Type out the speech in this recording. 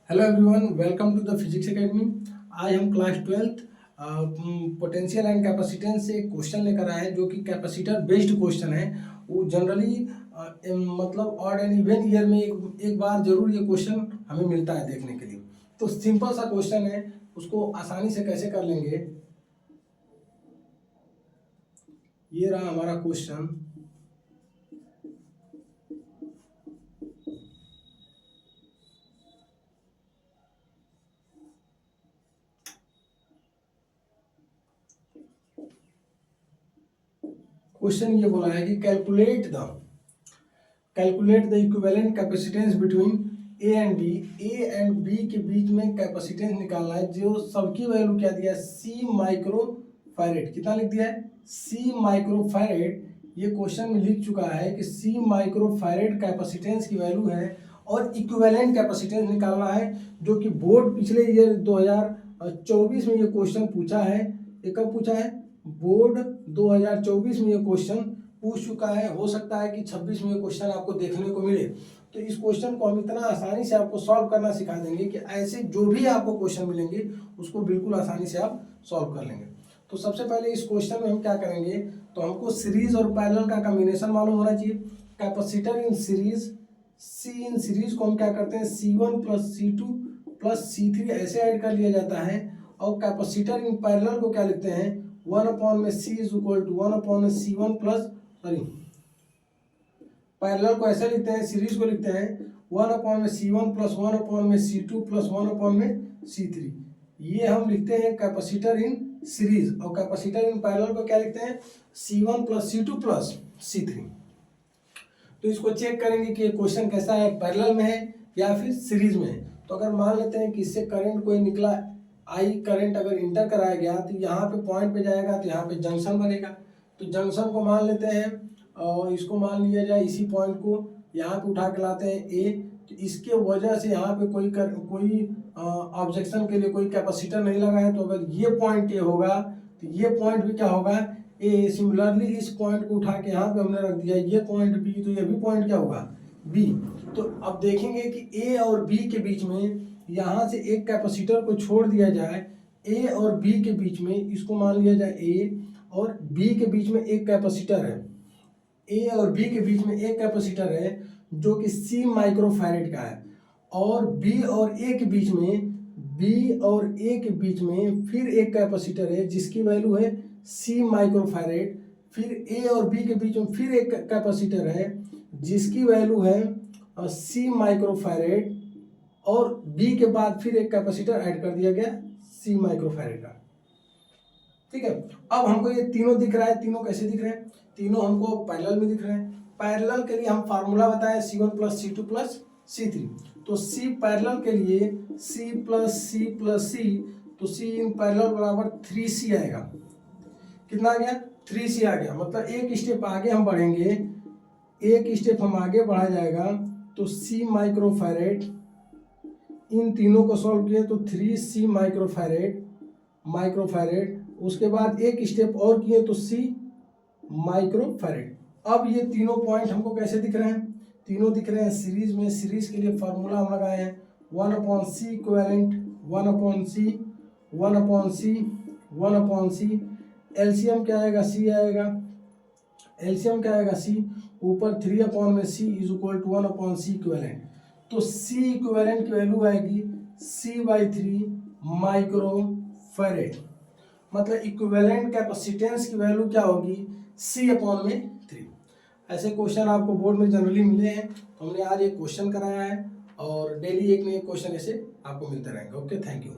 Hello everyone, welcome to the physics academy. आज हम class 12th potential and capacitance से एक क्वेश्चन लेकर आए हैं जो कि कैपेसिटर बेस्ड क्वेश्चन है। वो जनरली मतलब ऑड एंड इवन ईयर में एक बार जरूर ये क्वेश्चन हमें मिलता है देखने के लिए। तो सिंपल सा क्वेश्चन है, उसको आसानी से कैसे कर लेंगे। ये रहा हमारा क्वेश्चन। क्वेश्चन ये बोला है कि calculate the equivalent capacitance between A and B. A and B के बीच में कैपेसिटेंस निकालना है, जो सबकी वैल्यू क्या दिया है, सी माइक्रो फैरेड। कितना लिख दिया है, सी माइक्रो फैरेड। ये क्वेश्चन में लिख चुका है कि सी माइक्रो फैरेड कैपेसिटेंस की वैल्यू है और इक्विवेलेंट कैपेसिटेंस निकालना है, जो कि बोर्ड पिछले ईयर 2024 में ये क्वेश्चन पूछा है। ये कब पूछा है, बोर्ड 2024 में ये क्वेश्चन पूछ चुका है। हो सकता है कि 26 में ये क्वेश्चन आपको देखने को मिले। तो इस क्वेश्चन को हम इतना आसानी से आपको सॉल्व करना सिखा देंगे कि ऐसे जो भी आपको क्वेश्चन मिलेंगे उसको बिल्कुल आसानी से आप सॉल्व कर लेंगे। तो सबसे पहले इस क्वेश्चन में हम क्या करेंगे, तो हमको सीरीज और पैरेलल का कॉम्बिनेशन मालूम होना चाहिए। Capacitor in series, C in series को हम क्या करते हैं, C1 plus C2 plus C3 ऐसे ऐड कर लिया जाता है। और कैपेसिटर इन पैरेलल को क्या लिखते हैं, 1/में C इज इक्वल टू 1/में C1 प्लस पैरेलल को ऐसे लिखते हैं, सीरीज को लिखते हैं 1/में C1 plus 1/में C2 plus 1/में C3। ये हम लिखते हैं कैपेसिटर इन सीरीज। और कैपेसिटर इन पैरेलल को क्या लिखते हैं, C1 plus C2 plus C3। तो इसको चेक करेंगे कि क्वेश्चन कैसा है, पैरेलल में है या फिर सीरीज में है। तो अगर मान लेते हैं कि इससे करंट कोई निकला, आई करंट अगर इंटर कराया गया तो यहाँ पे पॉइंट पे जाएगा तो यहाँ पे जंक्शन बनेगा। तो जंक्शन को मान लेते हैं और इसको मान लिया जाए, इसी पॉइंट को यहाँ पे उठा के लाते हैं ए। तो इसके वजह से यहाँ पे कोई ऑब्जेक्शन के लिए कोई कैपेसिटर नहीं लगा है। तो अगर ये पॉइंट ए होगा तो ये पॉइंट भी क्या होगा, ए। सिमिलरली इस पॉइंट को उठा के यहाँ पे हमने रख दिया, ये पॉइंट बी, तो ये भी पॉइंट क्या होगा, बी। तो अब देखेंगे कि ए और बी के बीच में यहाँ से एक कैपेसिटर को छोड़ दिया जाए, ए और बी के बीच में, इसको मान लिया जाए ए और बी के बीच में एक कैपेसिटर है। ए और बी के बीच में एक कैपेसिटर है जो कि सी माइक्रोफैरेड का है। और बी और ए के बीच में, बी और ए के बीच में फिर एक कैपेसिटर है जिसकी वैल्यू है सी माइक्रोफैरेड। फिर ए और बी के बीच में फिर एक कैपेसिटर है जिसकी वैल्यू है सी माइक्रोफैरेड। और बी के बाद फिर एक कैपेसिटर ऐड कर दिया गया सी माइक्रोफैरेड का। ठीक है, अब हमको ये तीनों दिख रहा है। तीनों कैसे दिख रहे हैं, तीनों हमको पैरेलल में दिख रहे हैं। पैरेलल के लिए हम फार्मूला बताएं C1 plus C2 plus C3। तो C पैरेलल के लिए C plus C plus C, तो C इन पैरेलल बराबर 3C आएगा। कितना आ गया, 3C आ गया। मतलब एक स्टेप आगे हम बढ़ेंगे, एक स्टेप हम आगे बढ़ा जाएगा तो C माइक्रोफैरेड, इन तीनों को सॉल्व किए तो 3C माइक्रोफैरेड। उसके बाद एक स्टेप और किए तो C माइक्रोफैरेड। अब ये तीनों पॉइंट हमको कैसे दिख रहे हैं, तीनों दिख रहे हैं सीरीज में। सीरीज के लिए फार्मूला हम लगाए हैं 1/C इक्विवेलेंट, 1/C। एलसीएम क्या आएगा, C आएगा। एलसीएम क्या आएगा, C। ऊपर 3/C is equal to 1/C equivalent. तो C इक्विवेलेंट की वैल्यू आएगी C/3 माइक्रोफैरेड। मतलब इक्विवेलेंट कैपेसिटेंस की वैल्यू क्या होगी, C/3। ऐसे क्वेश्चन आपको बोर्ड में जनरली मिले हैं, तो हमने आज एक क्वेश्चन कराया है और डेली एक न एक क्वेश्चन ऐसे आपको मिलते रहेंगे। Okay, thank you.